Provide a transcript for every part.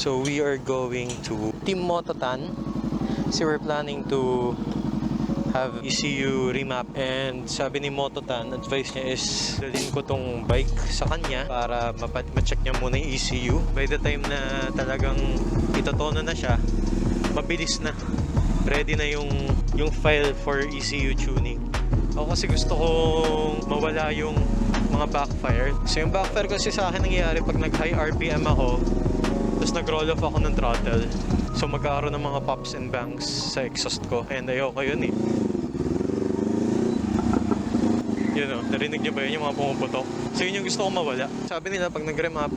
So we are going to Team Mototan. So we're planning to have ECU remap, and sabi ni Mototan, advice niya is dalhin ko tong bike sa kanya para ma-check niya muna yung ECU. By the time na talagang itotono na siya, mabilis na, ready na yung file for ECU tuning. Ako kasi gusto kong mawala yung mga backfire. So yung backfire kasi sa akin nangyayari pag nag high RPM ako, tapos nag-roll off ako ng throttle. So magkakaroon ng mga pops and bangs sa exhaust ko, and ayoko yun eh. Yun o, narinig nyo ba yun, yung mga pumuputok? So yun yung gusto kong mawala. Sabi nila pag nag-remap,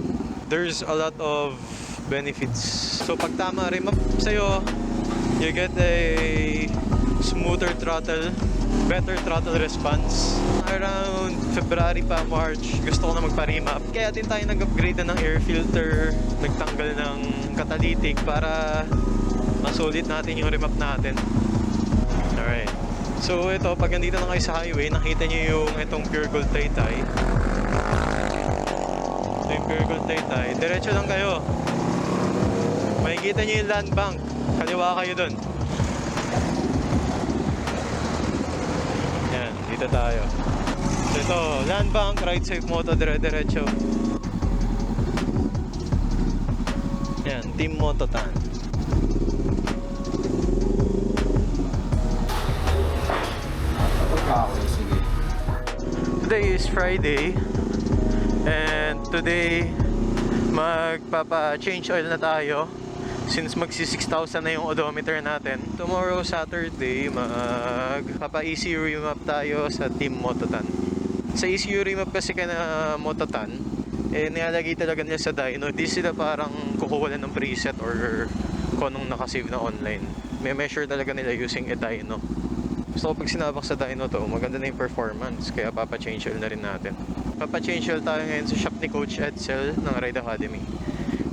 there's a lot of benefits. So pag tama remap sa'yo, you get a smoother throttle, better throttle response. Around February pa, March, gusto ko na magpa-remap. Kaya din tayo nag-upgrade na ng air filter, nagtanggal ng catalytic para masulit natin yung remap natin. Alright. So ito, pag nandito na kayo sa highway, nakita nyo yung itong Pure Gold Taytay. Ito yung Pure Gold Taytay. Diretso lang kayo. Makikita nyo yung land bank. Kaliwa kayo dun. Yan, dito tayo. So ito, land bank, right safe moto, dire-diretso. Yan, Team Mototan. Today is Friday, and today magpapa-change oil na tayo since magsi 6,000 na yung odometer natin. Tomorrow Saturday, magpapa-ECU remap tayo sa Team Mototan. Sa ECU remap kasi kana Mototan, nilalagay talaga nila sa dyno. Di sila parang kukuha ng preset or kung anong nakasave na online. May measure talaga nila using a dyno. So pag sinabak sa dyno to, maganda na yung performance, kaya papa-change oil na rin natin. Papa-change oil tayo ngayon sa shop ni Coach Edsel ng Ride Academy,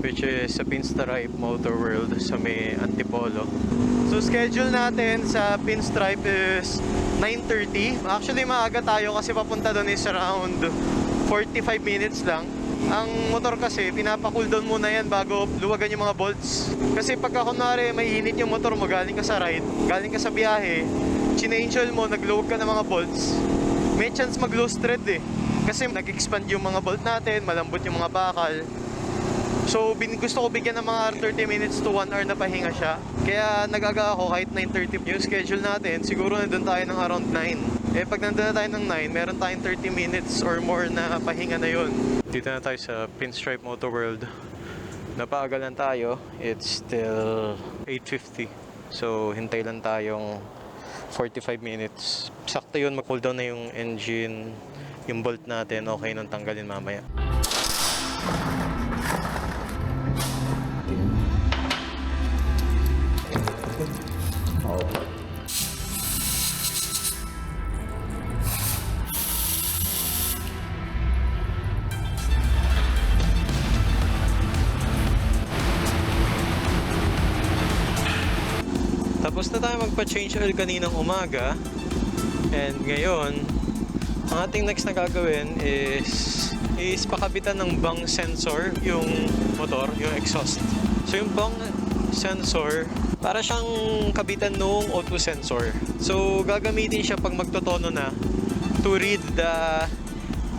which is sa Pinstripe Motor World sa may Antipolo. So schedule natin sa Pinstripe is 9:30. Actually maaga tayo kasi papunta doon is around 45 minutes lang. Ang motor kasi, pinapa-cool down muna yan bago luwagan yung mga bolts. Kasi pagka kunwari may init yung motor mo, galing ka sa ride, galing ka sa biyahe, change oil mo, nagluwag ka ng mga bolts, may chance mag-loose thread eh. Kasi nag-expand yung mga bolt natin, malambot yung mga bakal. So gusto ko bigyan ng mga 30 minutes to 1 hour na pahinga siya. Kaya nagaga ako kahit 9:30 yung schedule natin, siguro nandun tayo ng around 9. Pag nandun na tayo ng 9, meron tayong 30 minutes or more na pahinga na yun. Dito na tayo sa Pinstripe Motor World. Napaagalan tayo. It's still 8:50. So hintay lang tayong 45 minutes. Sakto yun, mag-cool down na yung engine, yung bolt natin, okay nung tanggalin mamaya. Tapos na tayo magpa-change oil kaninang umaga, and ngayon ang ating next na gagawin is pakabitan ng bang sensor yung motor, yung exhaust. So yung bang sensor, para siyang kabitan nung auto sensor. So gagamitin siya pag magtotono na to read the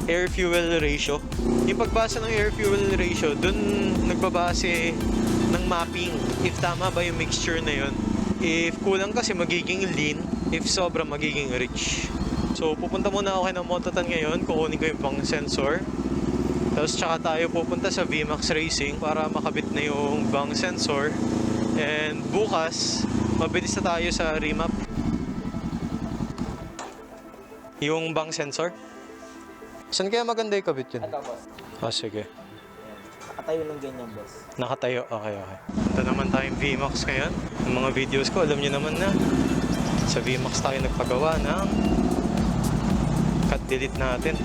air-fuel ratio. Yung pagbasa ng air-fuel ratio, dun nagbabase ng mapping if tama ba yung mixture na yun. If kulang kasi magiging lean, if sobra magiging rich. So pupunta muna ako kay ng Mototan ngayon, kukunin ko yung pang sensor. Tapos tsaka tayo pupunta sa VMAX Racing para makabit na yung bang sensor. And bukas, mabilis na tayo sa remap. Yung bang sensor? Saan kaya maganda yung kabit yun? Ito, boss. Oh, sige. Nakatayo ng ganyan, boss. Nakatayo, okay. Ito naman tayong VMAX ngayon. Yung mga videos ko, alam nyo naman na sa VMAX tayo nagpagawa ng cut delete natin.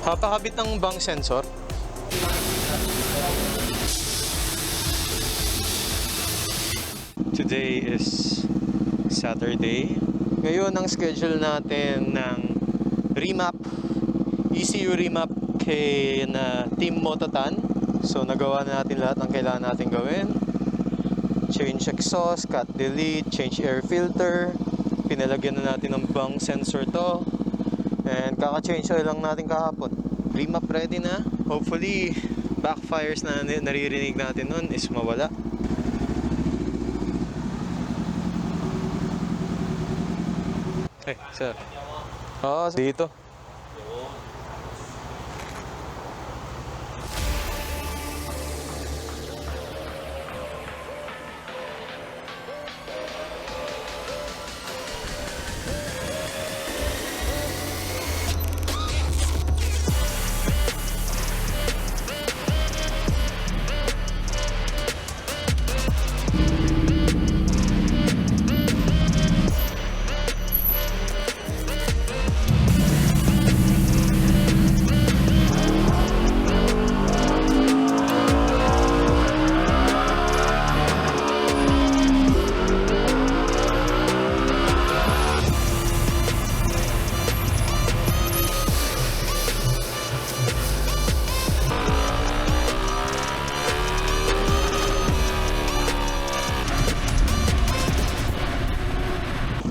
Papakabit ng bang sensor. Today is Saturday. Ngayon ang schedule natin ng remap ECU remap kay na Team Mototan. So nagawa na natin lahat ng kailangan natin gawin. Change exhaust, cut delete, change air filter. Pinalagyan na natin ng bang sensor to. And kaka-change oil lang natin kahapon. Remap ready na. Hopefully backfires na naririnig natin nun is mawala. Hey, sir. Oo, dito.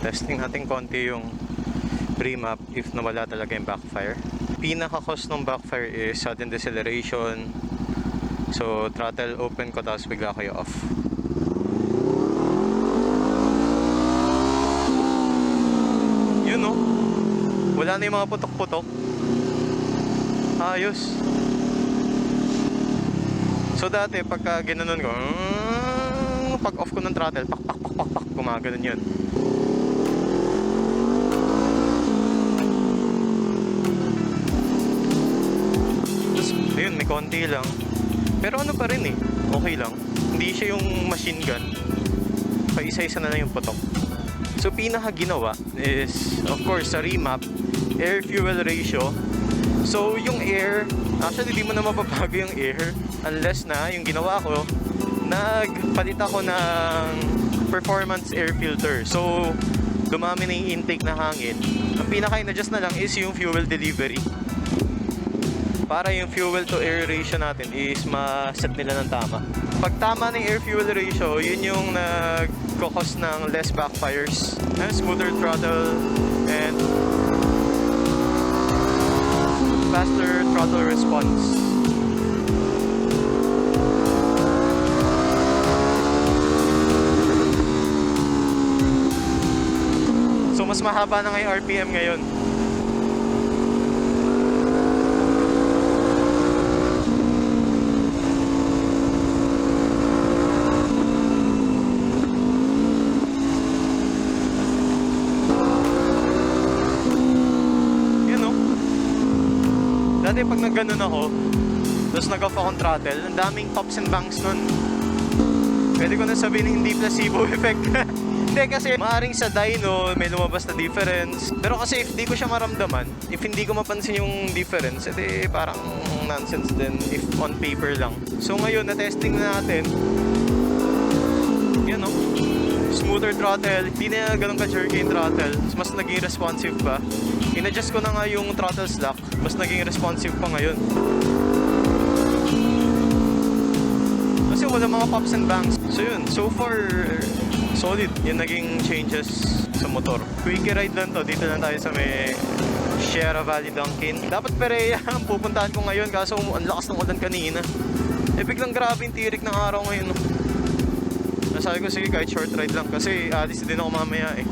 Testing natin konti yung remap if nawala talaga yung backfire. Pinaka-cause ng backfire is sudden deceleration. So throttle open ko tapos bigla ko off. Yun no, wala na yung mga putok-putok. Ayos. So dati pagka ginanon ko, pag off ko ng throttle, pak pak pak pak pak, gumaganon yun. Ayun, may konti lang. Pero ano pa rin eh, okay lang. Hindi siya yung machine gun. Pa-isa-isa na lang yung putok. So pinaka ginawa is, of course, sa remap, air-fuel ratio. So yung air, actually di mo na mapabago yung air unless na yung ginawa ko, nagpalit ako ng performance air filter. So dumami na yung intake na hangin. Ang pinaka-in-adjust na lang is yung fuel delivery. Para yung fuel to air ratio natin is ma-set nila ng tama. Pag tama na yung air fuel ratio, yun yung nagkakos ng less backfires, smoother throttle, and faster throttle response. So mas mahaba na nga yung RPM ngayon. Dati pag nagganon ako, tapos nag-off akong throttle, ang daming pops and bangs nun. Pwede ko na sabihin hindi placebo effect. Hindi kasi maaaring sa dyno may lumabas na difference. Pero kasi if di ko siya maramdaman, if hindi ko mapansin yung difference, edi parang nonsense din if on paper lang. So ngayon, na-testing na natin. Yan o. Smoother throttle, hindi na ganun ka-jerky yung throttle. Mas naging responsive pa. In-adjust ko na nga yung throttle slack, mas naging responsive pa ngayon. Kasi wala mga pops and bangs. So yun, so far, solid yung naging changes sa motor. Quickie ride lang to, dito lang tayo sa may Sierra Valley Dunkin. Dapat Perea ang pupuntahan ko ngayon kaso ang lakas ng ulan kanina. Eh biglang grabe yung tirik ng araw ngayon. Nasabi ko sige kahit short ride lang kasi alis din ako mamaya eh.